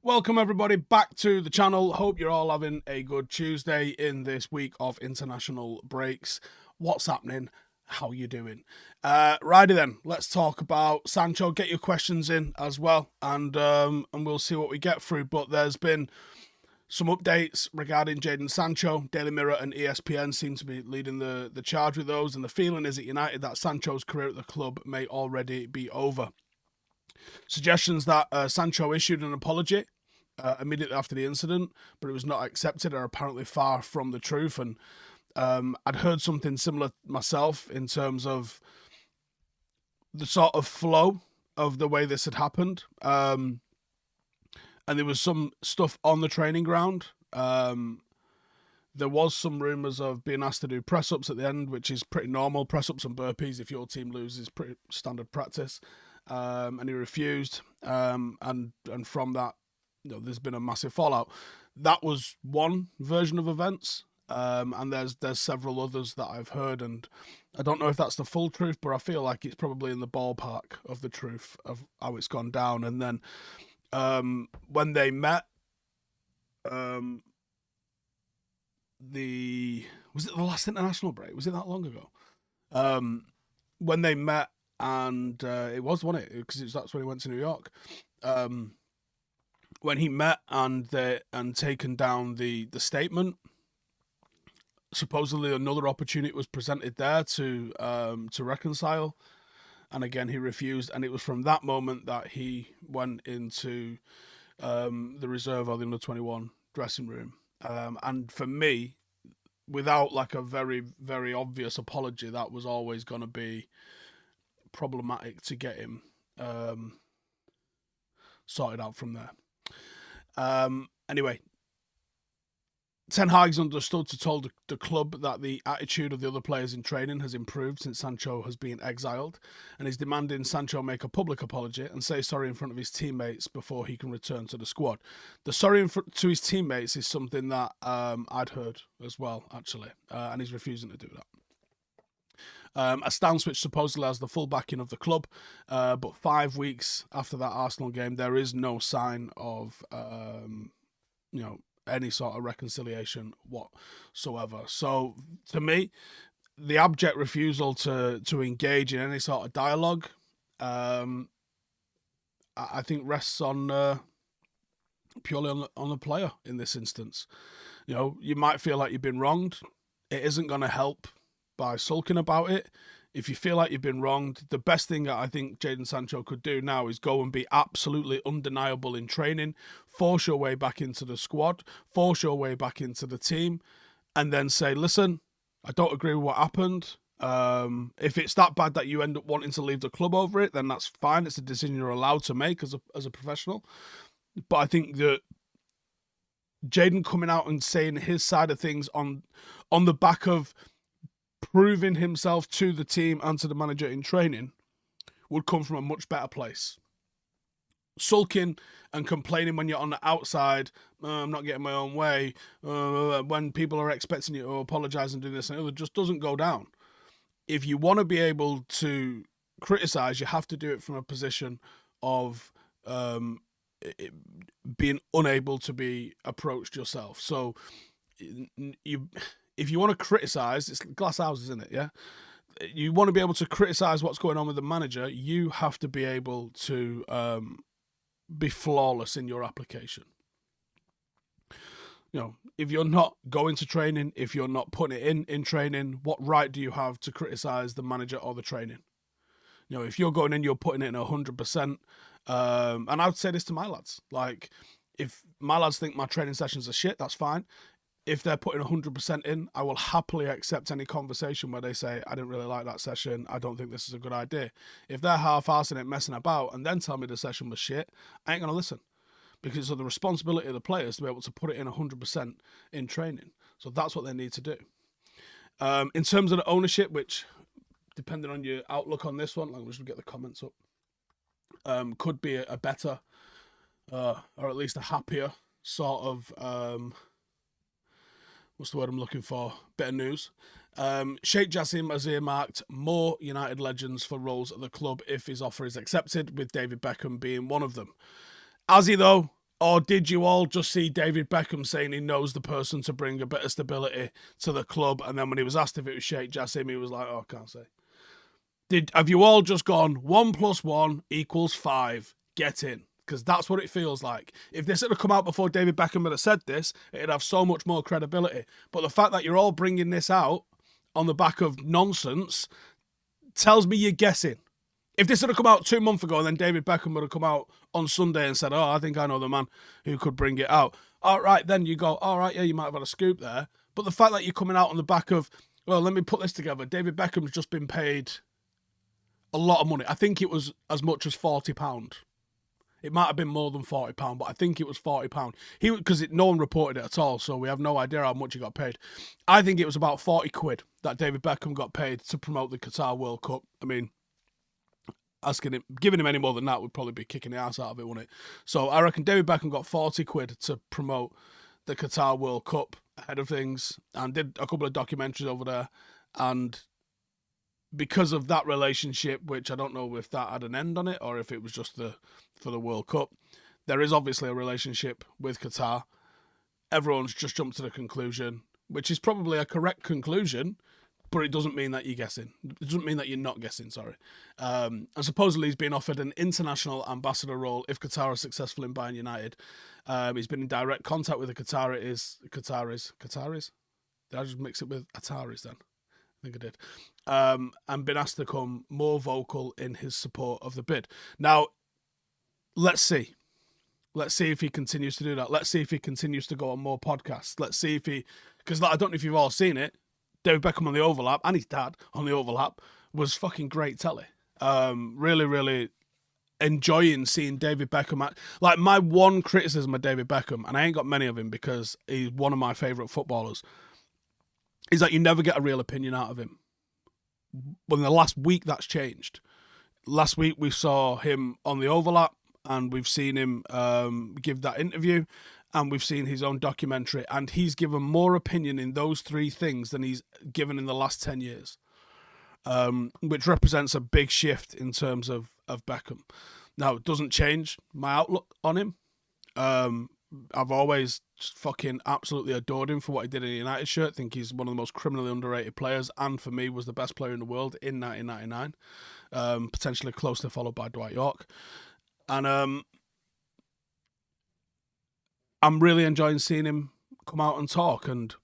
Welcome everybody back to the channel. Hope you're all having a good Tuesday in this week of international breaks. What's happening? How you doing? Righty then, let's talk about Sancho. Get your questions in as well, and we'll see what we get through. But there's been some updates regarding Jadon Sancho. Daily Mirror and ESPN seem to be leading the charge with those, and the feeling is at United that Sancho's career at the club may already be over. Suggestions that Sancho issued an apology immediately after the incident, but it was not accepted, are apparently far from the truth. And I'd heard something similar myself in terms of the sort of flow of the way this had happened. And there was some stuff on the training ground. There was some rumours of being asked to do press-ups at the end, which is pretty normal. Press-ups and burpees, if your team loses, pretty standard practice. And he refused. And from that, there's been a massive fallout. That was one version of events. And there's several others that I've heard, and I don't know if that's the full truth, but I feel like it's probably in the ballpark of the truth of how it's gone down. And then when they met, was it the last international break? Was it that long ago? When they met, and it was, wasn't it? Because that's when he went to New York. When he met and taken down the statement, supposedly another opportunity was presented there to reconcile, and again he refused. And it was from that moment that he went into the reserve or the under-21 dressing room. And for me, without like a very, very obvious apology, that was always going to be problematic to get him sorted out from there. Anyway, Ten Hag's understood to tell the club that the attitude of the other players in training has improved since Sancho has been exiled, and is demanding Sancho make a public apology and say sorry in front of his teammates before he can return to the squad. The sorry to his teammates is something that I'd heard as well, actually, and he's refusing to do that. A stance which supposedly has the full backing of the club, but 5 weeks after that Arsenal game, there is no sign of, any sort of reconciliation whatsoever. So, to me, the abject refusal to engage in any sort of dialogue, I think rests on purely on the player in this instance. You might feel like you've been wronged. It isn't going to help by sulking about it. If you feel like you've been wronged, the best thing that I think Jadon Sancho could do now is go and be absolutely undeniable in training, force your way back into the squad, force your way back into the team, and then say, listen, I don't agree with what happened. If it's that bad that you end up wanting to leave the club over it, then that's fine. It's a decision you're allowed to make as a professional. But I think that Jadon coming out and saying his side of things on the back of proving himself to the team and to the manager in training would come from a much better place. Sulking and complaining when you're on the outside, I'm not getting my own way, when people are expecting you to apologise and do this and the other, just doesn't go down. If you want to be able to criticise, you have to do it from a position of being unable to be approached yourself. So if you want to criticise, it's glass houses, isn't it? Yeah. You want to be able to criticise what's going on with the manager. You have to be able to be flawless in your application. If you're not going to training, if you're not putting it in training, what right do you have to criticise the manager or the training? If you're going in, you're putting it in 100%. And I would say this to my lads. Like, if my lads think my training sessions are shit, that's fine. If they're putting 100% in, I will happily accept any conversation where they say, I didn't really like that session, I don't think this is a good idea. If they're half-arsing it, messing about, and then tell me the session was shit, I ain't going to listen. Because it's the responsibility of the players to be able to put it in 100% in training. So that's what they need to do. In terms of the ownership, which, depending on your outlook on this one, let me just get the comments up, could be a better, or at least a happier sort of... what's the word I'm looking for? Bit of news. Sheikh Jassim has earmarked more United legends for roles at the club if his offer is accepted, with David Beckham being one of them. Has he, though? Or did you all just see David Beckham saying he knows the person to bring a bit of stability to the club, and then when he was asked if it was Sheikh Jassim, he was like, oh, I can't say. Have you all just gone 1 + 1 = 5? Get in. Because that's what it feels like. If this had come out before David Beckham had said this, it'd have so much more credibility. But the fact that you're all bringing this out on the back of nonsense tells me you're guessing. If this had come out 2 months ago and then David Beckham would have come out on Sunday and said, oh, I think I know the man who could bring it out. All right, then you go, all right, yeah, you might have had a scoop there. But the fact that you're coming out on the back of, well, let me put this together. David Beckham's just been paid a lot of money. I think it was as much as £40. It might have been more than £40, but I think it was £40. Because no one reported it at all, so we have no idea how much he got paid. I think it was about 40 quid that David Beckham got paid to promote the Qatar World Cup. I mean, giving him any more than that would probably be kicking the ass out of it, wouldn't it? So I reckon David Beckham got 40 quid to promote the Qatar World Cup ahead of things, and did a couple of documentaries over there. And because of that relationship, which I don't know if that had an end on it or if it was just for the World Cup, there is obviously a relationship with Qatar. Everyone's just jumped to the conclusion, which is probably a correct conclusion, but it doesn't mean that you're guessing. It doesn't mean that you're not guessing, sorry. And supposedly he's been offered an international ambassador role if Qatar is successful in buying United. He's been in direct contact with the Qataris. Did I just mix it with Ataris then? I think I did. And been asked to become more vocal in his support of the bid. Now, let's see. Let's see if he continues to do that. Let's see if he continues to go on more podcasts. Let's see if he... Because I don't know if you've all seen it. David Beckham on The Overlap, and his dad on The Overlap, was fucking great telly. Really, really enjoying seeing David Beckham. Like, my one criticism of David Beckham, and I ain't got many of him because he's one of my favourite footballers, is that you never get a real opinion out of him. But in the last week, that's changed. Last week, we saw him on The Overlap, and we've seen him give that interview, and we've seen his own documentary, and he's given more opinion in those three things than he's given in the last 10 years, which represents a big shift in terms of Beckham. Now, it doesn't change my outlook on him. I've always just fucking absolutely adored him for what he did in the United shirt. I think he's one of the most criminally underrated players, and for me was the best player in the world in 1999, potentially closely followed by Dwight York. And I'm really enjoying seeing him come out and talk, and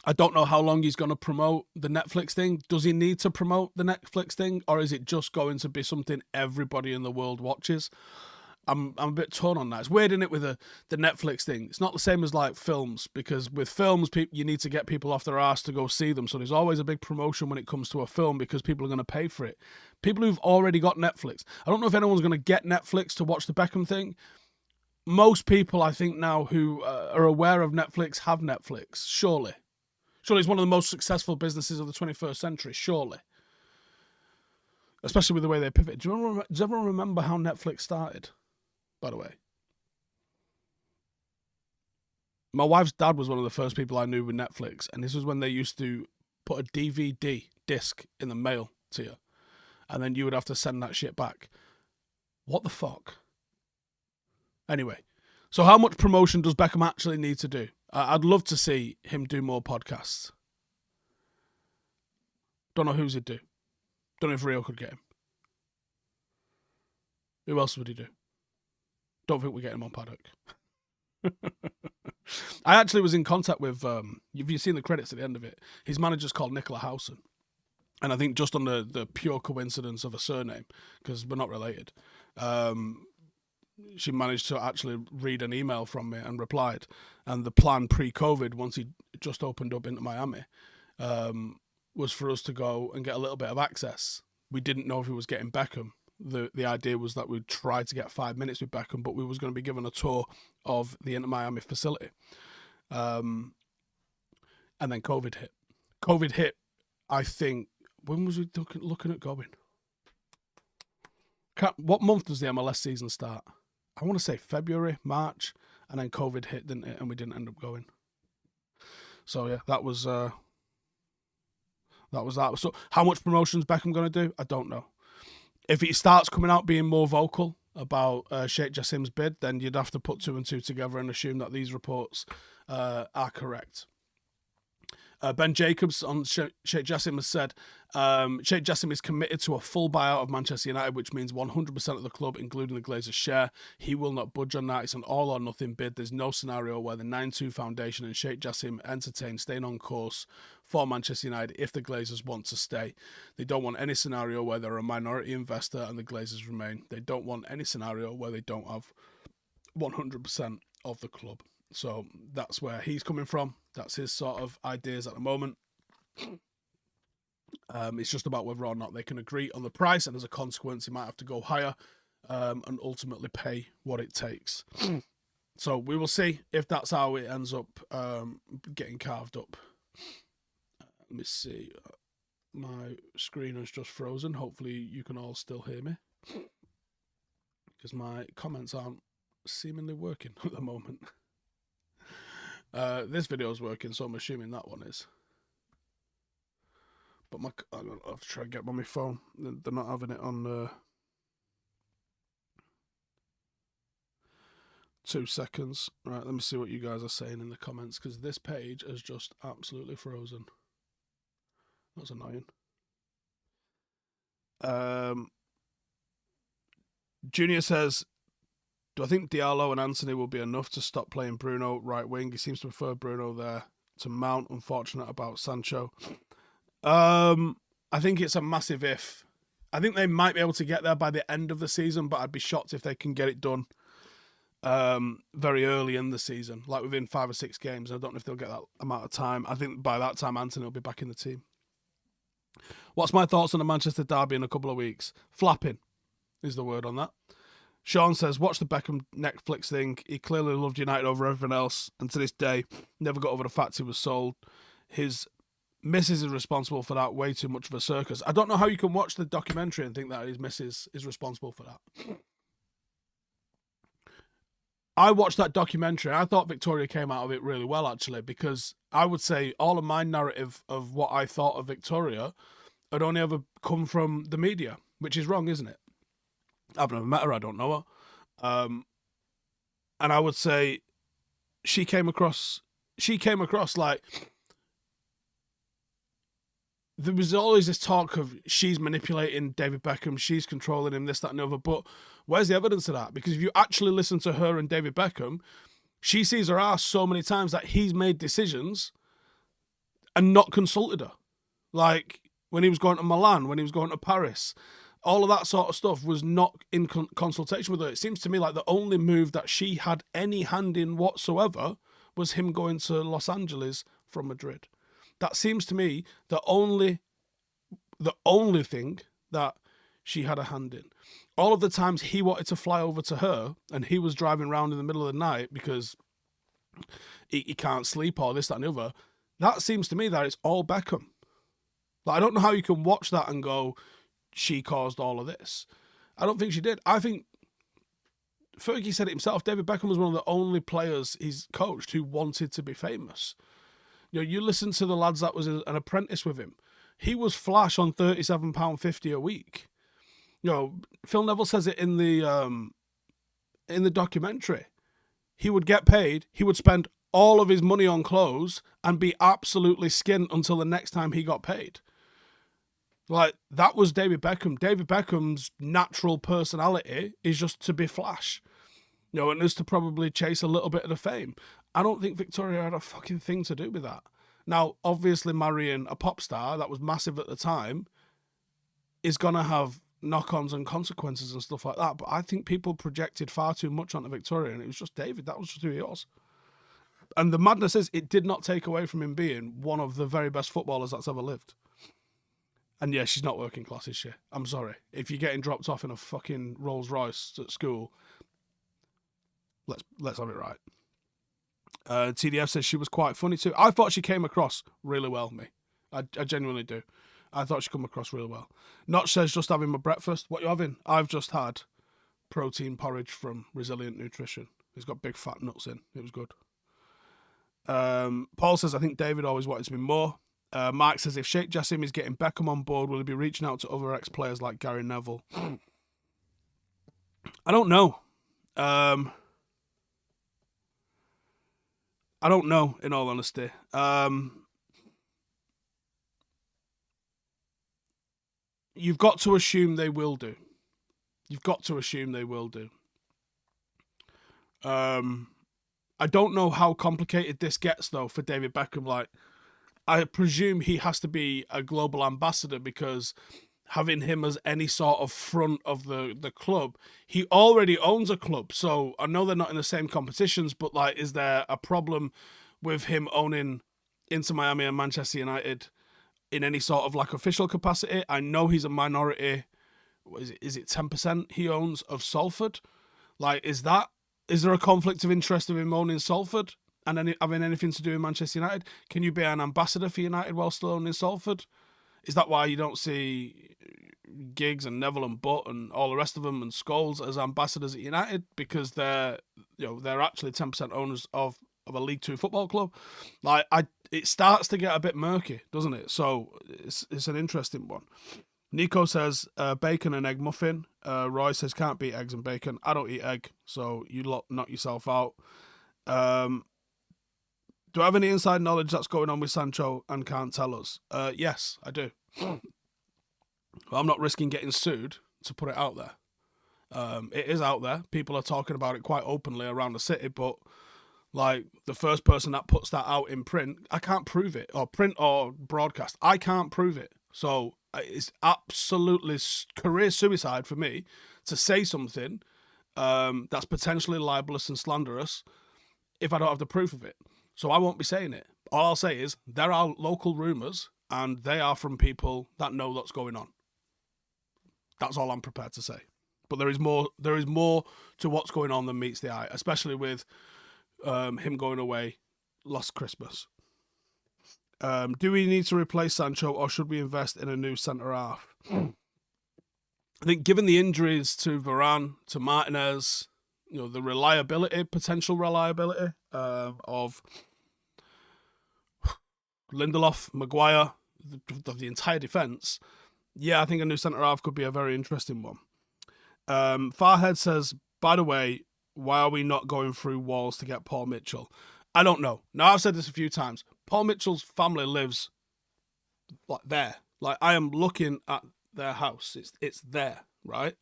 I don't know how long he's going to promote the Netflix thing. Does he need to promote the Netflix thing, or is it just going to be something everybody in the world watches? I'm a bit torn on that. It's weird, isn't it, with the Netflix thing? It's not the same as like films, because with films, you need to get people off their arse to go see them. So there's always a big promotion when it comes to a film because people are going to pay for it. People who've already got Netflix. I don't know if anyone's going to get Netflix to watch the Beckham thing. Most people, I think, now who are aware of Netflix have Netflix, surely. Surely it's one of the most successful businesses of the 21st century, surely. Especially with the way they pivot. Does everyone remember how Netflix started, by the way? My wife's dad was one of the first people I knew with Netflix, and this was when they used to put a DVD disc in the mail to you, and then you would have to send that shit back. What the fuck? Anyway, so how much promotion does Beckham actually need to do? I'd love to see him do more podcasts. Don't know who's he'd do. Don't know if Rio could get him. Who else would he do? Don't think we get him on Paddock. I actually was in contact with, have you seen the credits at the end of it? His manager's called Nicola Howson. And I think just on the pure coincidence of a surname, because we're not related, she managed to actually read an email from me and replied. And the plan pre-COVID, once he just opened up into Miami, was for us to go and get a little bit of access. We didn't know if he was getting Beckham. The idea was that we'd try to get 5 minutes with Beckham, but we was going to be given a tour of the Inter Miami facility. And then COVID hit. COVID hit, I think, when was we looking at going? What month does the MLS season start? I want to say February, March, and then COVID hit, didn't it? And we didn't end up going. So yeah, that was that. So how much promotion's Beckham going to do? I don't know. If he starts coming out being more vocal, about Sheikh Jassim's bid, then you'd have to put 2 and 2 together and assume that these reports are correct. Ben Jacobs on Sheikh Jassim has said, Sheikh Jassim is committed to a full buyout of Manchester United, which means 100% of the club, including the Glazers' share. He will not budge on that. It's an all or nothing bid. There's no scenario where the 9-2 Foundation and Sheikh Jassim entertain staying on course for Manchester United if the Glazers want to stay. They don't want any scenario where they're a minority investor and the Glazers remain. They don't want any scenario where they don't have 100% of the club. So that's where he's coming from. That's his sort of ideas at the moment. It's just about whether or not they can agree on the price, and as a consequence, he might have to go higher and ultimately pay what it takes. So we will see if that's how it ends up getting carved up. Let me see. My screen has just frozen. Hopefully you can all still hear me, because my comments aren't seemingly working at the moment. This video is working, so I'm assuming that one is. But I'll have to try and get them on my phone. They're not having it on 2 seconds. Right, let me see what you guys are saying in the comments, because this page has just absolutely frozen. That's annoying. Junior says, do I think Diallo and Anthony will be enough to stop playing Bruno right wing? He seems to prefer Bruno there to Mount. Unfortunate about Sancho. I think it's a massive if. I think they might be able to get there by the end of the season, but I'd be shocked if they can get it done very early in the season, like within 5 or 6 games. I don't know if they'll get that amount of time. I think by that time, Anthony will be back in the team. What's my thoughts on the Manchester derby in a couple of weeks? Flapping is the word on that. Sean says, watch the Beckham Netflix thing. He clearly loved United over everything else, and to this day, never got over the fact he was sold. His missus is responsible for that. Way too much of a circus. I don't know how you can watch the documentary and think that his missus is responsible for that. I watched that documentary, and I thought Victoria came out of it really well, actually, because I would say all of my narrative of what I thought of Victoria had only ever come from the media, which is wrong, isn't it? I've never met her, I don't know her. And I would say she came across like, there was always this talk of she's manipulating David Beckham, she's controlling him, this, that, and the other. But where's the evidence of that? Because if you actually listen to her and David Beckham, she sees her ass so many times that he's made decisions and not consulted her. Like when he was going to Milan, when he was going to Paris, all of that sort of stuff was not in consultation with her. It seems to me like the only move that she had any hand in whatsoever was him going to Los Angeles from Madrid. That seems to me the only thing that she had a hand in. All of the times he wanted to fly over to her and he was driving around in the middle of the night because he can't sleep or this, that, and the other, that seems to me that it's all Beckham. Like, I don't know how you can watch that and go, she caused all of this. I don't think she did. I think Fergie said it himself. David Beckham was one of the only players he's coached who wanted to be famous. You know, you listen to the lads that was an apprentice with him. He was flash on £37.50 a week. You know, Phil Neville says it in the documentary. He would get paid. He would spend all of his money on clothes and be absolutely skint until the next time he got paid. Like, that was David Beckham. David Beckham's natural personality is just to be flash. You know, and is to probably chase a little bit of the fame. I don't think Victoria had a fucking thing to do with that. Now, obviously marrying a pop star that was massive at the time is going to have knock-ons and consequences and stuff like that. But I think people projected far too much onto Victoria, and it was just David. That was just who he was. And the madness is, it did not take away from him being one of the very best footballers that's ever lived. And yeah, she's not working class, is she? I'm sorry. If you're getting dropped off in a fucking Rolls Royce at school, let's have it right. TDF says she was quite funny too. I thought she came across really well, me. I genuinely do. I thought she come across really well. Notch says, just having my breakfast. What you having? I've just had protein porridge from Resilient Nutrition. It's got big fat nuts in. It was good. Paul says, I think David always wanted to be more. Mark says, if Sheikh Jassim is getting Beckham on board, will he be reaching out to other ex-players like Gary Neville? I don't know. Um, I don't know, in all honesty. You've got to assume they will do. You've got to assume they will do. Um, I don't know how complicated this gets though for David Beckham. Like, I presume he has to be a global ambassador because having him as any sort of front of the club, he already owns a club. So I know they're not in the same competitions, but like, is there a problem with him owning Inter Miami and Manchester United in any sort of like official capacity? I know he's a minority. What is it 10% he owns of Salford? Like, is there a conflict of interest of him owning Salford and having anything to do with Manchester United? Can you be an ambassador for United while still owning Salford? Is that why you don't see Giggs and Neville and Butt and all the rest of them and Scholes as ambassadors at United because they're actually 10% owners of a League Two football club? Like, it starts to get a bit murky, doesn't it? So it's an interesting one. Nico says bacon and egg muffin. Roy says can't beat eggs and bacon. I don't eat egg, so you lot knock yourself out. Do I have any inside knowledge that's going on with Sancho and can't tell us? Yes, I do. Well, I'm not risking getting sued to put it out there. It is out there. People are talking about it quite openly around the city, but like the first person that puts that out in print, I can't prove it, or print or broadcast. I can't prove it. So it's absolutely career suicide for me to say something that's potentially libelous and slanderous if I don't have the proof of it. So I won't be saying it. All I'll say is there are local rumours and they are from people that know what's going on. That's all I'm prepared to say. But there is more to what's going on than meets the eye, especially with him going away last Christmas. Do we need to replace Sancho or should we invest in a new centre half? I think given the injuries to Varane, to Martinez, the potential reliability of Lindelof, Maguire, the entire defence, yeah, I think a new centre half could be a very interesting one. Farhead says, by the way, why are we not going through walls to get Paul Mitchell? I don't know. Now, I've said this a few times. Paul Mitchell's family lives like there. Like, I am looking at their house. It's there, right?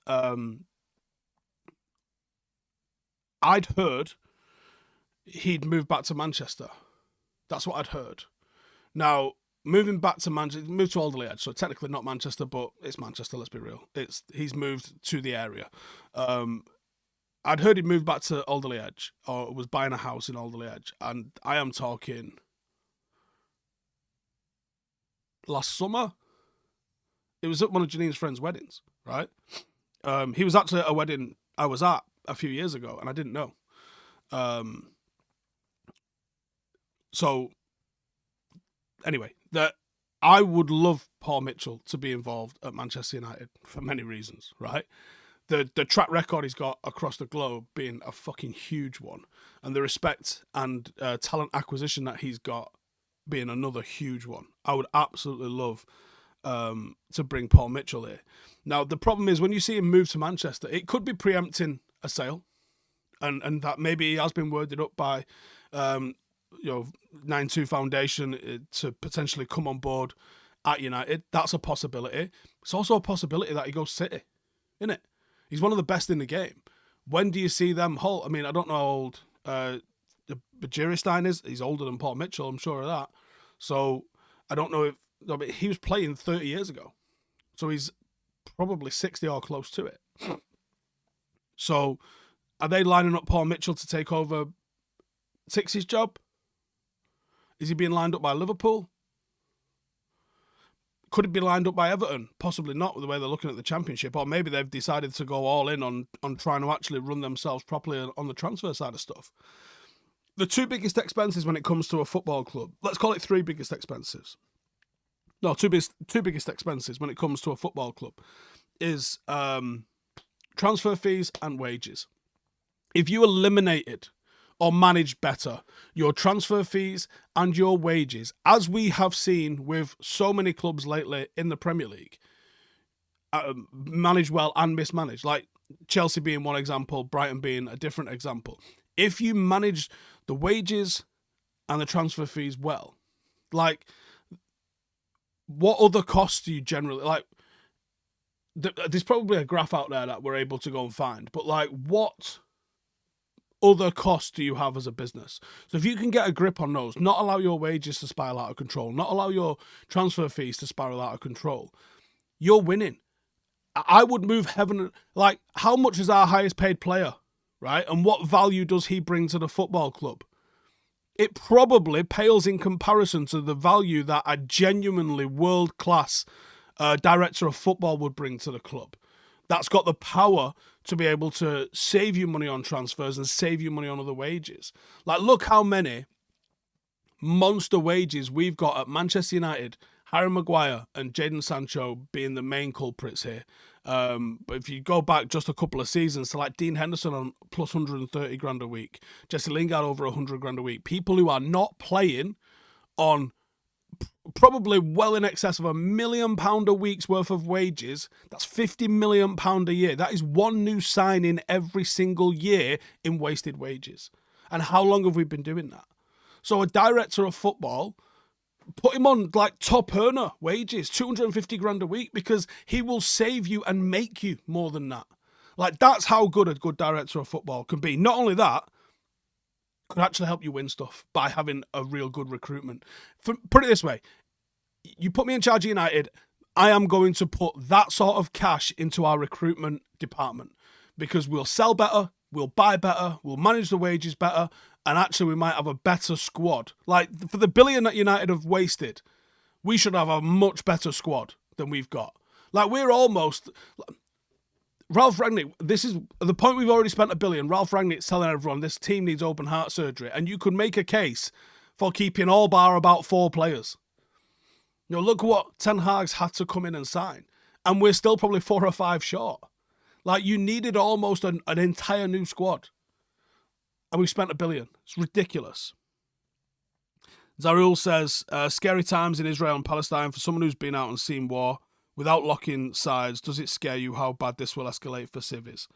I'd heard he'd moved back to Manchester. That's what I'd heard. Now, moving back to Manchester, moved to Alderley Edge, so technically not Manchester, but it's Manchester, let's be real. He's moved to the area. I'd heard he'd moved back to Alderley Edge, or was buying a house in Alderley Edge, and I am talking last summer. It was at one of Janine's friends' weddings, right? He was actually at a wedding I was at a few years ago, and I didn't know. So, anyway, I would love Paul Mitchell to be involved at Manchester United for many reasons, right? The track record he's got across the globe being a fucking huge one, and the respect and talent acquisition that he's got being another huge one. I would absolutely love to bring Paul Mitchell here. Now, the problem is when you see him move to Manchester, it could be preempting a sale, and that maybe he has been worded up by 9-2 Foundation to potentially come on board at United. That's a possibility. It's also a possibility that he goes City, isn't it? He's one of the best in the game. When do you see them halt? I mean, I don't know how old Bajirstein is. He's older than Paul Mitchell, I'm sure of that. So I don't know if he was playing 30 years ago. So he's probably 60 or close to it. So are they lining up Paul Mitchell to take over Tix's job? Is he being lined up by Liverpool? Could it be lined up by Everton? Possibly not, with the way they're looking at the Championship. Or maybe they've decided to go all in on trying to actually run themselves properly on the transfer side of stuff. The two biggest expenses when it comes to a football club, let's call it three biggest expenses. No, two biggest expenses when it comes to a football club is transfer fees and wages. If you eliminated or manage better your transfer fees and your wages, as we have seen with so many clubs lately in the Premier League, manage well and mismanage. Like, Chelsea being one example, Brighton being a different example. If you manage the wages and the transfer fees well, like, what other costs do you generally, like, there's probably a graph out there that we're able to go and find, but like, what other costs do you have as a business? So if you can get a grip on those, not allow your wages to spiral out of control, not allow your transfer fees to spiral out of control, you're winning. I would move heaven. Like, how much is our highest paid player, right? And what value does he bring to the football club? It probably pales in comparison to the value that a genuinely world-class director of football would bring to the club. That's got the power to be able to save you money on transfers and save you money on other wages. Like, look how many monster wages we've got at Manchester United, Harry Maguire and Jadon Sancho being the main culprits here. But if you go back just a couple of seasons to like Dean Henderson on plus 130 grand a week, Jesse Lingard over 100 grand a week, people who are not playing on probably well in excess of £1 million a week's worth of wages. That's £50 million a year. That is one new signing every single year in wasted wages. And how long have we been doing that? So a director of football, put him on like top earner wages, 250 grand a week, because he will save you and make you more than that. Like, that's how good a good director of football can be. Not only that, could actually help you win stuff by having a real good recruitment. Put it this way, you put me in charge of United, I am going to put that sort of cash into our recruitment department, because we'll sell better, we'll buy better, we'll manage the wages better, and actually we might have a better squad. Like, for the billion that United have wasted, we should have a much better squad than we've got. Like, we're almost... Ralph Rangnick, this is the point, we've already spent $1 billion. Ralph Rangnick's telling everyone this team needs open heart surgery, and you could make a case for keeping all bar about 4 players. You know, look what Ten Hag's had to come in and sign, and we're still probably 4 or 5 short. Like, you needed almost an entire new squad, and we've spent $1 billion. It's ridiculous. Zarul says, scary times in Israel and Palestine for someone who's been out and seen war. Without locking sides, does it scare you how bad this will escalate for civvies?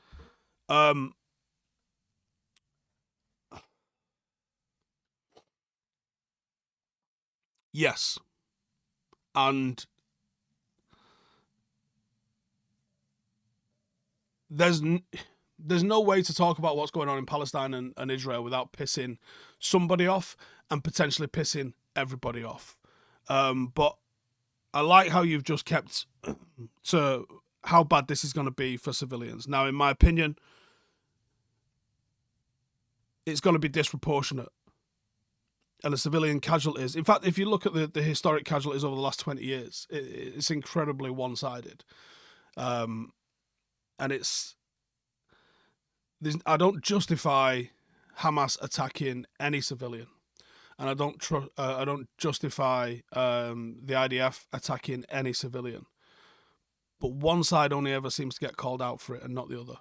Yes. And there's no way to talk about what's going on in Palestine and Israel without pissing somebody off and potentially pissing everybody off. But I like how you've just kept to how bad this is going to be for civilians. Now, in my opinion, it's going to be disproportionate. And the civilian casualties, in fact, if you look at the historic casualties over the last 20 years, it's incredibly one-sided. And I don't justify Hamas attacking any civilian. And I don't justify the IDF attacking any civilian. But one side only ever seems to get called out for it and not the other.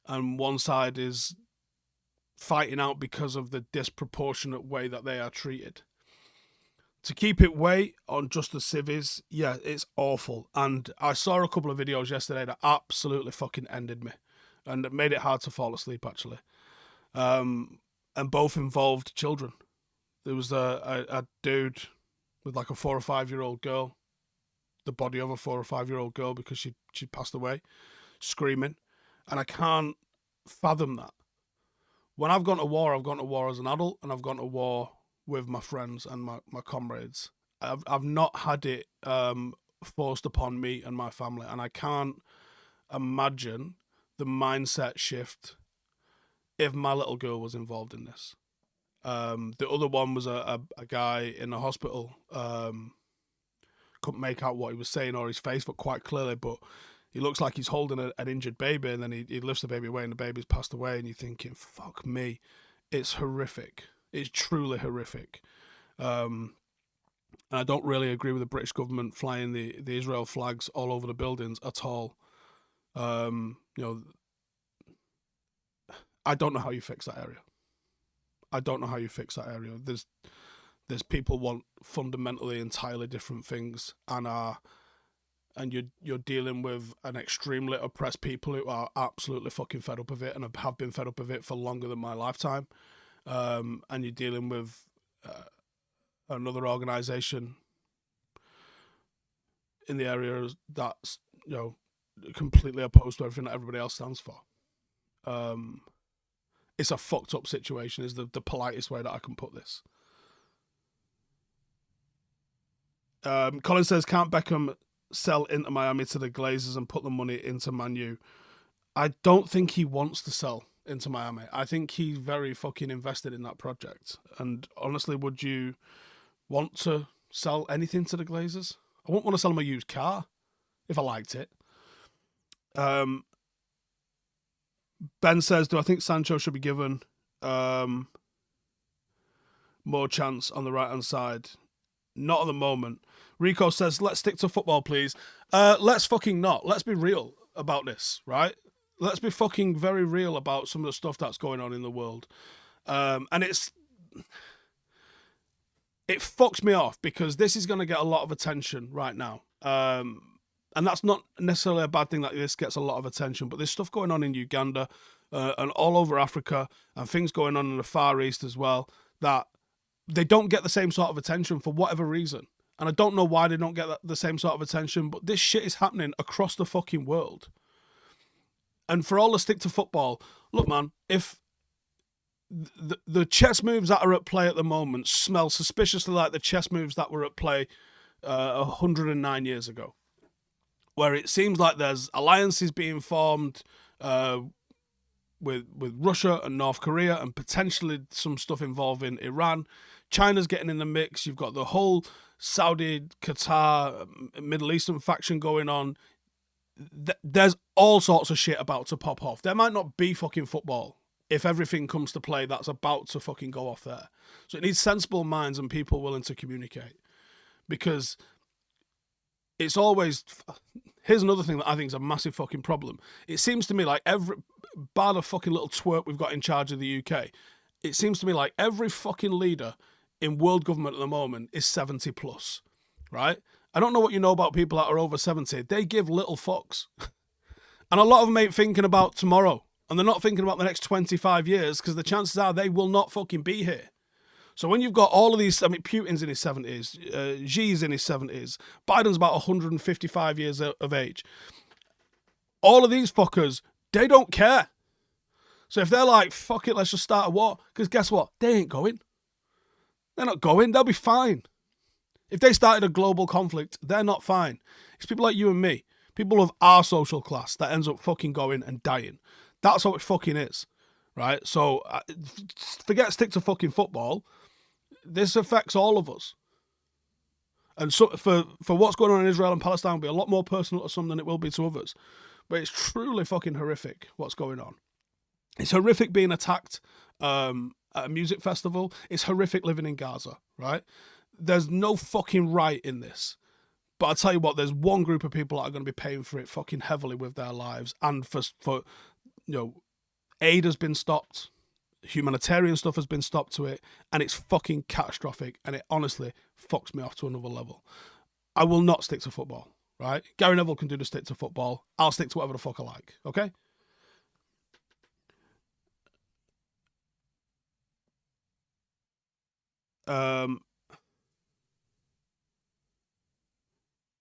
And one side is fighting out because of the disproportionate way that they are treated. To keep it weight on just the civvies, yeah, it's awful. And I saw a couple of videos yesterday that absolutely fucking ended me. And it made it hard to fall asleep, actually. And both involved children. There was a dude with like a 4 or 5 year old girl, the body of a 4 or 5 year old girl, because she passed away, screaming. And I can't fathom that. When I've gone to war as an adult, and I've gone to war with my friends and my comrades. I've not had it forced upon me and my family, and I can't imagine the mindset shift if my little girl was involved in this. The other one was a guy in the hospital. Couldn't make out what he was saying or his face, but quite clearly. But he looks like he's holding an injured baby, and then he lifts the baby away, and the baby's passed away. And you're thinking, "Fuck me!" It's horrific. It's truly horrific. And I don't really agree with the British government flying the Israel flags all over the buildings at all. You know, I don't know how you fix that area. There's people want fundamentally entirely different things and are and you're dealing with an extremely oppressed people who are absolutely fucking fed up of it and have been fed up of it for longer than my lifetime, and you're dealing with another organisation in the area that's completely opposed to everything that everybody else stands for. It's a fucked up situation is the politest way that I can put this. Colin says, can't Beckham sell into Miami to the Glazers and put the money into Man U? I don't think he wants to sell into Miami. I think he's very fucking invested in that project. And honestly, would you want to sell anything to the Glazers? I wouldn't want to sell them a used car if I liked it. Ben says, do I think Sancho should be given more chance on the right-hand side? Not at the moment. Rico says, let's stick to football, please. Let's fucking not. Let's be real about this, right? Let's be fucking very real about some of the stuff that's going on in the world. And it fucks me off because this is going to get a lot of attention right now. And that's not necessarily a bad thing that this gets a lot of attention, but there's stuff going on in Uganda and all over Africa and things going on in the Far East as well that they don't get the same sort of attention for whatever reason. And I don't know why they don't get the same sort of attention, but this shit is happening across the fucking world. And for all the stick to football, look, man, if the chess moves that are at play at the moment smell suspiciously like the chess moves that were at play 109 years ago, where it seems like there's alliances being formed with Russia and North Korea and potentially some stuff involving Iran. China's getting in the mix. You've got the whole Saudi, Qatar, Middle Eastern faction going on. There's all sorts of shit about to pop off. There might not be fucking football if everything comes to play that's about to fucking go off there. So it needs sensible minds and people willing to communicate. Because it's always... Here's another thing that I think is a massive fucking problem. It seems to me like bar the fucking little twerp we've got in charge of the UK, it seems to me like every fucking leader in world government at the moment is 70 plus, right? I don't know what you know about people that are over 70. They give little fucks. And a lot of them ain't thinking about tomorrow. And they're not thinking about the next 25 years because the chances are they will not fucking be here. So when you've got all of these, I mean, Putin's in his 70s, Xi's in his 70s, Biden's about 155 years of age. All of these fuckers, they don't care. So if they're like, fuck it, let's just start a war, because guess what? They ain't going. They're not going. They'll be fine. If they started a global conflict, they're not fine. It's people like you and me, people of our social class that ends up fucking going and dying. That's how it fucking is, right? So forget stick to fucking football. This affects all of us. And so for what's going on in Israel and Palestine will be a lot more personal to some than it will be to others. But it's truly fucking horrific what's going on. It's horrific being attacked at a music festival. It's horrific living in Gaza, right? There's no fucking right in this. But I tell you what, there's one group of people that are going to be paying for it fucking heavily with their lives. And for aid has been stopped. Humanitarian stuff has been stopped to it. And it's fucking catastrophic. And it honestly fucks me off to another level. I will not stick to football, right? Gary Neville can do the stick to football. I'll stick to whatever the fuck I like, okay?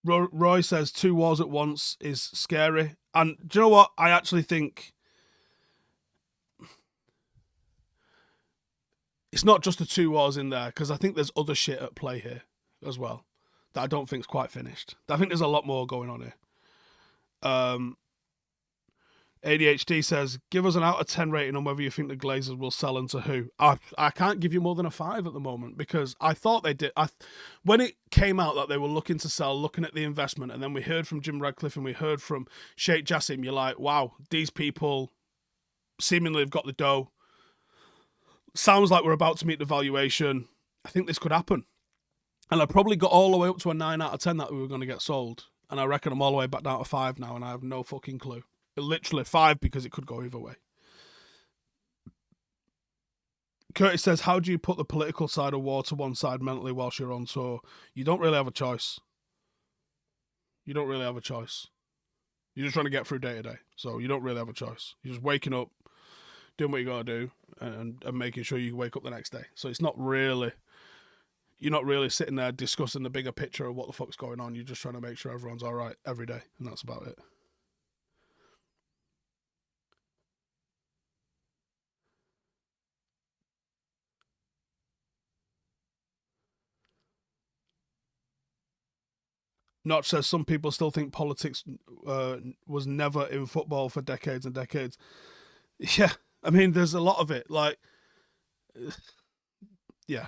Roy says 2 wars at once is scary. And do you know what? I actually think it's not just the 2 wars in there, because I think there's other shit at play here as well that I don't think is quite finished. I think there's a lot more going on here. ADHD says, give us an out of 10 rating on whether you think the Glazers will sell and to who. I can't give you more than a 5 at the moment, because I thought they did. When it came out that they were looking to sell, looking at the investment, and then we heard from Jim Radcliffe and we heard from Sheikh Jassim, you're like, wow, these people seemingly have got the dough. Sounds like we're about to meet the valuation. I think this could happen. And I probably got all the way up to a 9 out of 10 that we were going to get sold. And I reckon I'm all the way back down to 5 now, and I have no fucking clue. Literally 5, because it could go either way. Curtis says, how do you put the political side of war to one side mentally whilst you're on tour? You don't really have a choice. You don't really have a choice. You're just trying to get through day to day. So you don't really have a choice. You're just waking up, doing what you got to do, and making sure you wake up the next day. So it's not really, you're not really sitting there discussing the bigger picture of what the fuck's going on. You're just trying to make sure everyone's all right every day, and that's about it. Notch says some people still think politics was never in football for decades and decades. Yeah, I mean, there's a lot of it. Like, yeah.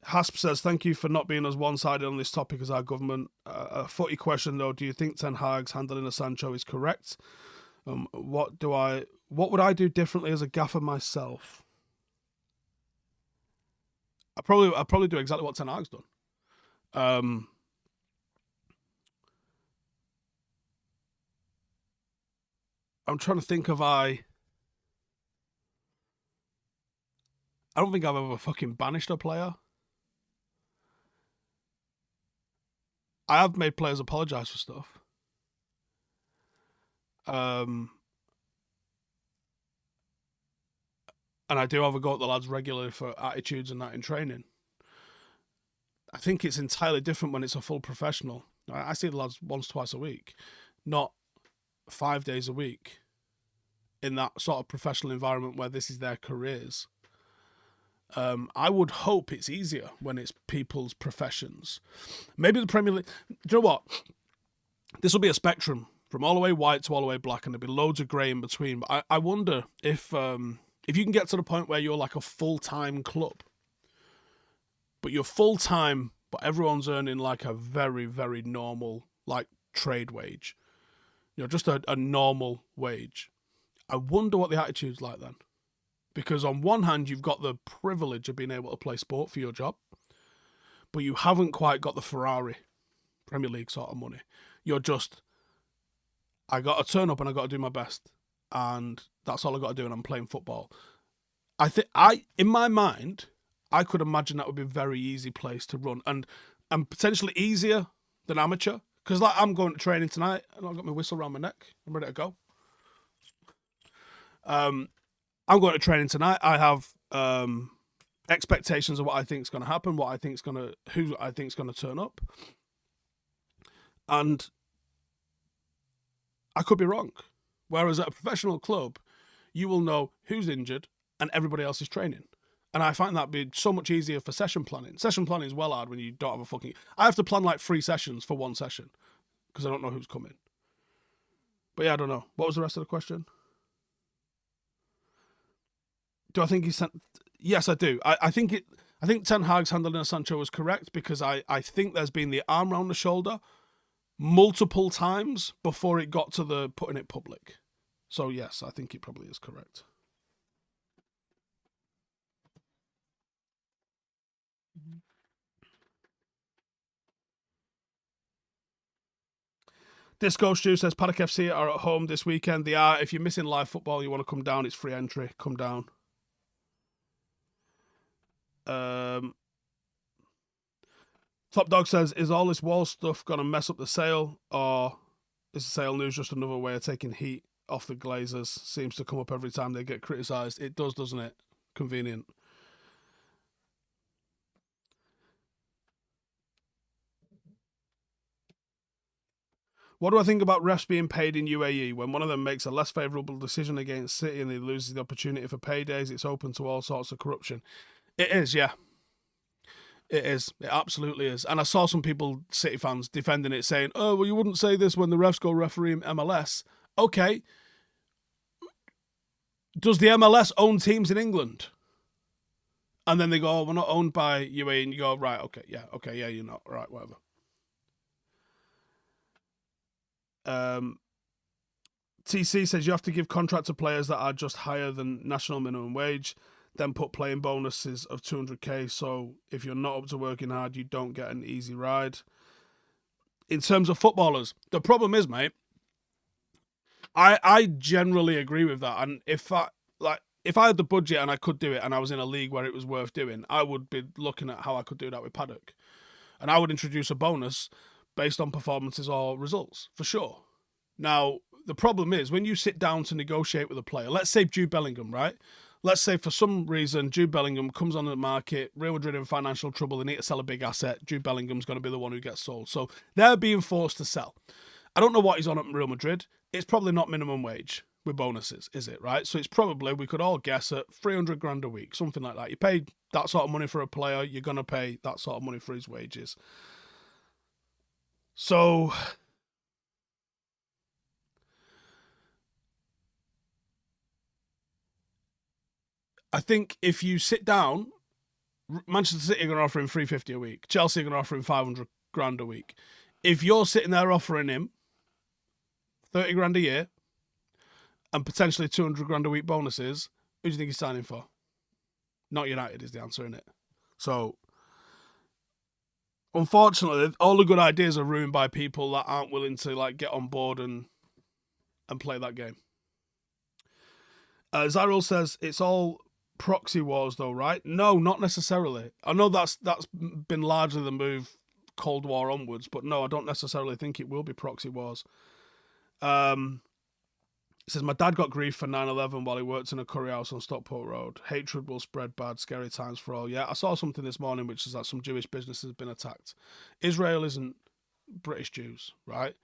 Hasp says, thank you for not being as one-sided on this topic as our government. A footy question, though. Do you think Ten Hag's handling of Sancho is correct? What would I do differently as a gaffer myself? I probably do exactly what Ten Hag's done. I'm trying to think of I don't think I've ever fucking banished a player. I have made players apologise for stuff. And I do have a go at the lads regularly for attitudes and that in training. I think it's entirely different when it's a full professional. I see the lads once, twice a week, not 5 days a week in that sort of professional environment where this is their careers. I would hope it's easier when it's people's professions. Maybe the Premier League... Do you know what? This will be a spectrum from all the way white to all the way black, and there'll be loads of grey in between. But I wonder if you can get to the point where you're like a full-time club, but you're full-time, but everyone's earning like a very, very normal, like, trade wage. You know, just a normal wage. I wonder what the attitude's like then. Because on one hand, you've got the privilege of being able to play sport for your job, but you haven't quite got the Ferrari Premier League sort of money. You're just, I got to turn up and I got to do my best, and that's all I got to do, and I'm playing football. In my mind, I could imagine that would be a very easy place to run, and potentially easier than amateur. Because like I'm going to training tonight, and I've got my whistle around my neck. I'm ready to go. I'm going to training tonight. I have expectations of what I think is going to happen, who I think is going to turn up, and I could be wrong. Whereas at a professional club, you will know who's injured and everybody else is training. And I find that be so much easier for session planning. Session planning is well hard when you don't have a fucking... I have to plan like 3 sessions for one session because I don't know who's coming. But yeah, I don't know. What was the rest of the question? Do I think he sent... Yes, I do. I think Ten Hag's handling of Sancho was correct because I think there's been the arm around the shoulder multiple times before it got to the putting it public. So yes, I think it probably is correct. Disco Stew says Paddock FC are at home this weekend. They are. If you're missing live football, you want to come down, it's free entry. Come down. Top Dog says, is all this wall stuff going to mess up the sale, or is the sale news just another way of taking heat off the Glazers? Seems to come up every time they get criticised. It does, doesn't it? Convenient. What do I think about refs being paid in UAE? When one of them makes a less favourable decision against City and they lose the opportunity for paydays, it's open to all sorts of corruption. It is, yeah. It is. It absolutely is. And I saw some people, City fans, defending it, saying, oh, well, you wouldn't say this when the refs go refereeing MLS. Okay. Does the MLS own teams in England? And then they go, oh, we're not owned by UAE. And you go, right, okay, yeah, you're not. Right, whatever. TC says you have to give contract to players that are just higher than national minimum wage, then put playing bonuses of 200k. So if you're not up to working hard, you don't get an easy ride. In terms of footballers, the problem is, mate, I generally agree with that. And if I, like, if I had the budget and I could do it and I was in a league where it was worth doing, I would be looking at how I could do that with Paddock. And I would introduce a bonus based on performances or results, for sure. Now, the problem is when you sit down to negotiate with a player, let's say Jude Bellingham, right? Let's say for some reason Jude Bellingham comes on the market, Real Madrid in financial trouble, they need to sell a big asset. Jude Bellingham's going to be the one who gets sold. So they're being forced to sell. I don't know what he's on at Real Madrid. It's probably not minimum wage with bonuses, is it, right? So it's probably, we could all guess, at 300 grand a week, something like that. You pay that sort of money for a player, you're going to pay that sort of money for his wages. So I think if you sit down, Manchester City are going to offer him 350 a week. Chelsea are going to offer him 500 grand a week. If you're sitting there offering him 30 grand a year and potentially 200 grand a week bonuses, who do you think he's signing for? Not United is the answer, isn't it? So, unfortunately, all the good ideas are ruined by people that aren't willing to like get on board and play that game. Zyril says it's all proxy wars, though, right? No, not necessarily. I know that's been largely the move Cold War onwards, but no, I don't necessarily think it will be proxy wars. It says, my dad got grief for 9/11 while he worked in a curry house on Stockport Road. Hatred will spread bad, scary times for all. Yeah, I saw something this morning which is that some Jewish businesses have been attacked. Israel isn't British Jews, right?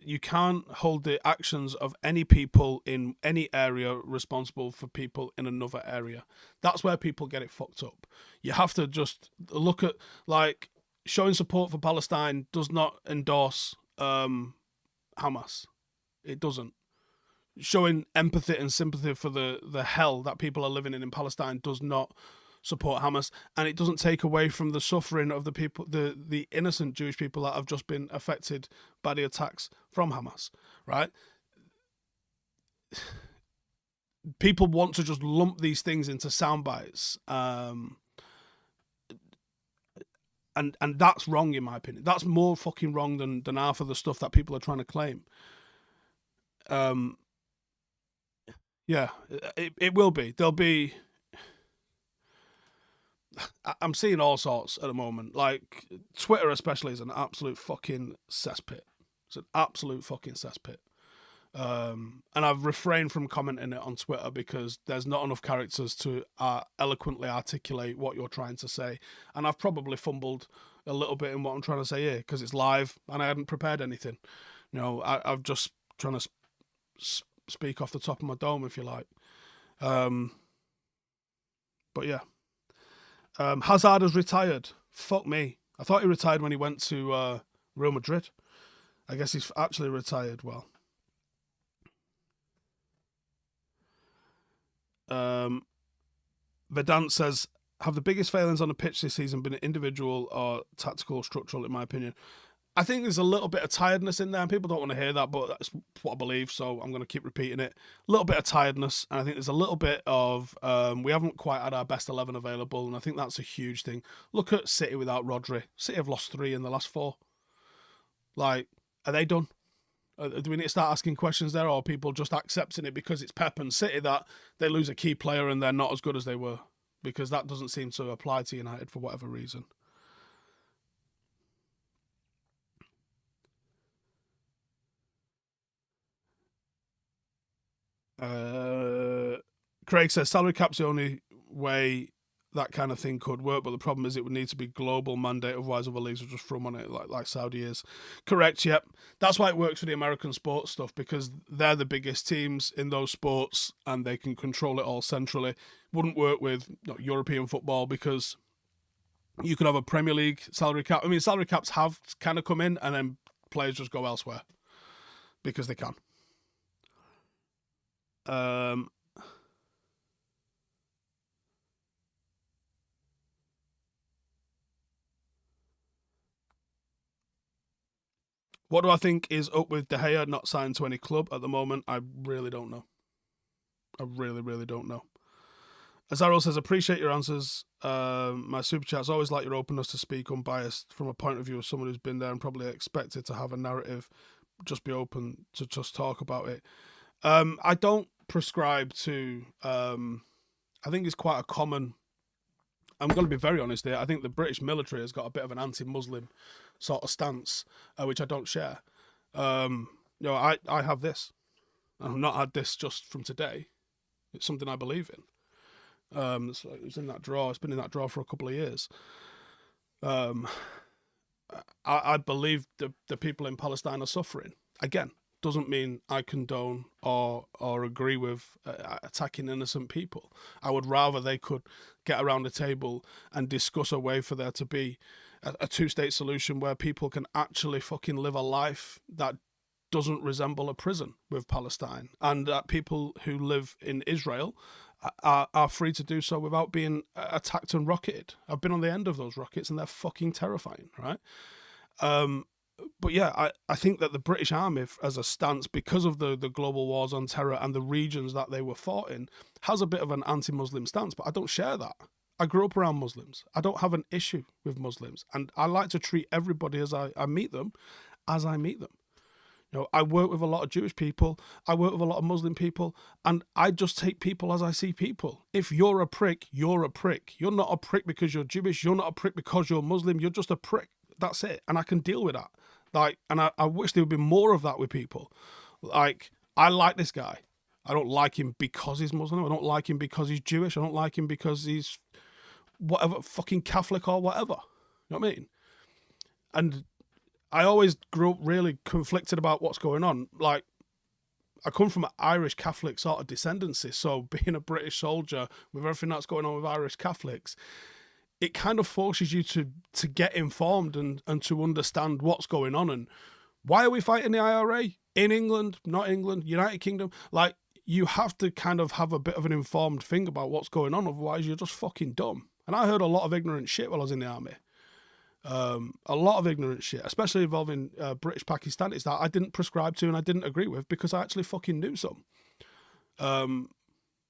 You can't hold the actions of any people in any area responsible for people in another area. That's where people get it fucked up. You have to just look at, like, showing support for Palestine does not endorse Hamas. It doesn't. Showing empathy and sympathy for the hell that people are living in Palestine does not support Hamas, and it doesn't take away from the suffering of the people, the innocent Jewish people that have just been affected by the attacks from Hamas, right? People want to just lump these things into sound bites, and that's wrong in my opinion. That's more fucking wrong than half of the stuff that people are trying to claim. Yeah, it will be. There'll be. I'm seeing all sorts at the moment. Like, Twitter especially is an absolute fucking cesspit. It's an absolute fucking cesspit. And I've refrained from commenting it on Twitter because there's not enough characters to eloquently articulate what you're trying to say. And I've probably fumbled a little bit in what I'm trying to say here because it's live and I hadn't prepared anything. You know, I'm just trying to speak off the top of my dome, if you like. But yeah. Hazard has retired. Fuck me. I thought he retired when he went to Real Madrid. I guess he's actually retired. Well. Vedant says, have the biggest failings on the pitch this season been individual or tactical or structural, in my opinion? I think there's a little bit of tiredness in there, and people don't want to hear that, but that's what I believe, so I'm going to keep repeating it. A little bit of tiredness, and I think there's a little bit of we haven't quite had our best 11 available, and I think that's a huge thing. Look at City without Rodri. City have lost 3 in the last 4. Like, are they done? Do we need to start asking questions there, or are people just accepting it because it's Pep and City that they lose a key player and they're not as good as they were? Because that doesn't seem to apply to United for whatever reason. Craig says salary cap's the only way that kind of thing could work, but the problem is it would need to be global mandate, otherwise other leagues will just throw on it like Saudi is. Correct, yep. That's why it works for the American sports stuff, because they're the biggest teams in those sports and they can control it all centrally. Wouldn't work with European football because you could have a Premier League salary cap. I mean, salary caps have kind of come in and then players just go elsewhere because they can. What do I think is up with De Gea not signed to any club at the moment? I really don't know. I really, really don't know. Azarel says, appreciate your answers. My super chat's always like your openness to speak unbiased from a point of view of someone who's been there and probably expected to have a narrative. Just be open to just talk about it. I don't prescribe to, I think it's quite a common, I'm going to be very honest here, I think the British military has got a bit of an anti-Muslim sort of stance, which I don't share. I have this. I've not had this just from today. It's something I believe in. So it was in that drawer. It's been in that drawer for a couple of years. I believe the people in Palestine are suffering. Again, doesn't mean I condone or agree with attacking innocent people. I would rather they could get around the table and discuss a way for there to be a two-state solution where people can actually fucking live a life that doesn't resemble a prison with Palestine, and that people who live in Israel are free to do so without being attacked and rocketed. I've been on the end of those rockets and they're fucking terrifying, right? But yeah, I think that the British Army, as a stance, because of the global wars on terror and the regions that they were fought in, has a bit of an anti-Muslim stance, but I don't share that. I grew up around Muslims. I don't have an issue with Muslims, and I like to treat everybody as I meet them, as I meet them. You know, I work with a lot of Jewish people, I work with a lot of Muslim people, and I just take people as I see people. If you're a prick, you're a prick. You're not a prick because you're Jewish, you're not a prick because you're Muslim, you're just a prick. That's it. And I can deal with that. And I wish there would be more of that with people. Like, I like this guy. I don't like him because he's Muslim. I don't like him because he's Jewish. I don't like him because he's whatever, fucking Catholic or whatever. You know what I mean? And I always grew up really conflicted about what's going on. Like, I come from an Irish Catholic sort of descendancy, so being a British soldier with everything that's going on with Irish Catholics, it kind of forces you to get informed and to understand what's going on and why are we fighting the IRA in England, not England, United Kingdom. Like, you have to kind of have a bit of an informed thing about what's going on, otherwise you're just fucking dumb. And I heard a lot of ignorant shit while I was in the army. A lot of ignorant shit, especially involving British Pakistanis that I didn't prescribe to and I didn't agree with because I actually fucking knew some.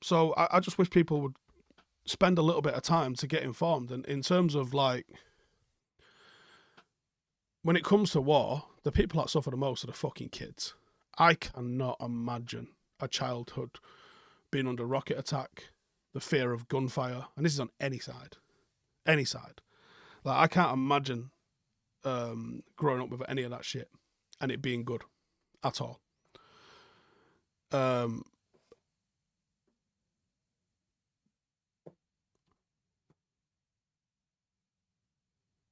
So I just wish people would spend a little bit of time to get informed. And in terms of, like, when it comes to war, the people that suffer the most are the fucking kids. I cannot imagine a childhood being under rocket attack, the fear of gunfire, and this is on any side. Any side. Like, I can't imagine growing up with any of that shit and it being good at all.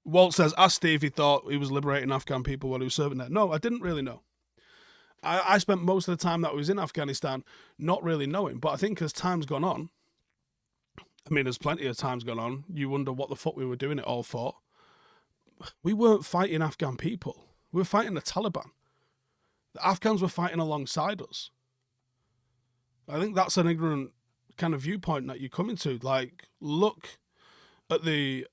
Walt says, ask Steve if he thought he was liberating Afghan people while he was serving there. No, I didn't really know. I spent most of the time that I was in Afghanistan not really knowing, but I think as time's gone on, I mean, there's plenty of times gone on, you wonder what the fuck we were doing it all for. We weren't fighting Afghan people. We were fighting the Taliban. The Afghans were fighting alongside us. I think that's an ignorant kind of viewpoint that you come into. Like, look at the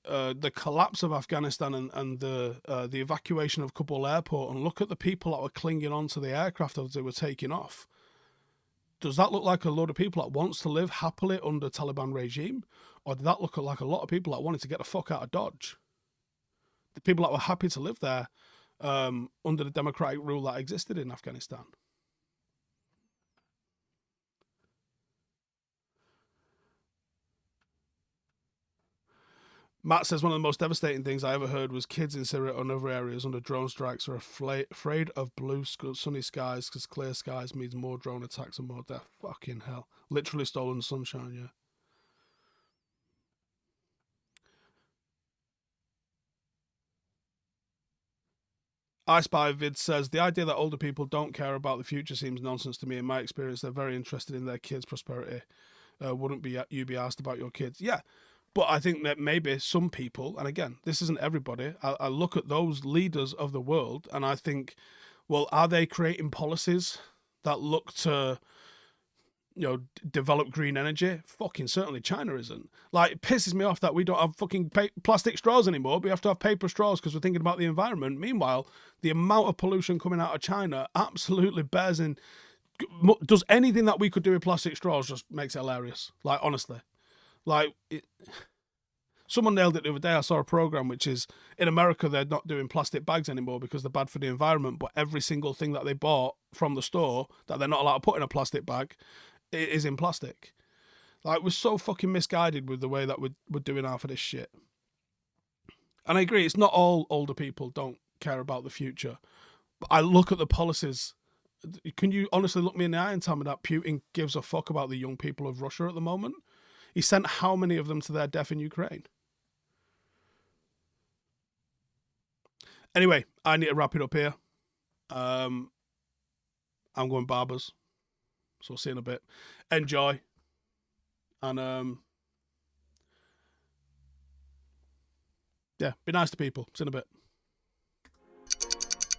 collapse of Afghanistan and the evacuation of Kabul airport, and look at the people that were clinging onto the aircraft as they were taking off. Does that look like a load of people that wants to live happily under Taliban regime? Or did that look like a lot of people that wanted to get the fuck out of Dodge? The people that were happy to live there under the democratic rule that existed in Afghanistan. Matt says, one of the most devastating things I ever heard was kids in Syria and other areas under drone strikes are afraid of blue sunny skies because clear skies means more drone attacks and more death. Fucking hell. Literally stolen sunshine, yeah. I Spy Vid says, the idea that older people don't care about the future seems nonsense to me. In my experience, they're very interested in their kids' prosperity. Wouldn't you be asked about your kids? Yeah. But I think that maybe some people, and again, this isn't everybody, I look at those leaders of the world and I think, well, are they creating policies that look to, you know, develop green energy? Fucking certainly China isn't. Like, it pisses me off that we don't have fucking plastic straws anymore. We have to have paper straws because we're thinking about the environment. Meanwhile, the amount of pollution coming out of China absolutely bears in, does anything that we could do with plastic straws just makes it hilarious. Like, honestly. Like, someone nailed it the other day. I saw a program which is, in America, they're not doing plastic bags anymore because they're bad for the environment, but every single thing that they bought from the store that they're not allowed to put in a plastic bag is in plastic. Like, we're so fucking misguided with the way that we're doing half of this shit. And I agree, it's not all older people don't care about the future. But I look at the policies. Can you honestly look me in the eye and tell me that Putin gives a fuck about the young people of Russia at the moment? He sent how many of them to their death in Ukraine? Anyway, I need to wrap it up here. I'm going barbers. So I'll see you in a bit. Enjoy. And yeah, be nice to people. See you in a bit.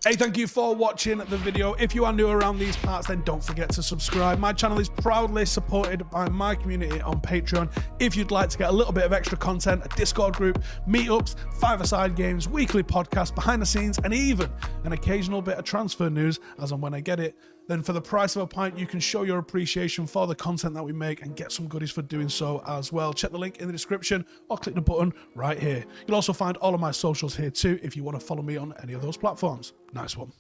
Hey, thank you for watching the video. If you are new around these parts, then don't forget to subscribe. My channel is proudly supported by my community on Patreon. If you'd like to get a little bit of extra content, a Discord group, meetups, five-a-side games, weekly podcasts, behind the scenes, and even an occasional bit of transfer news as and when I get it, then for the price of a pint, you can show your appreciation for the content that we make and get some goodies for doing so as well. Check the link in the description or click the button right here. You'll also find all of my socials here too if you want to follow me on any of those platforms. Nice one.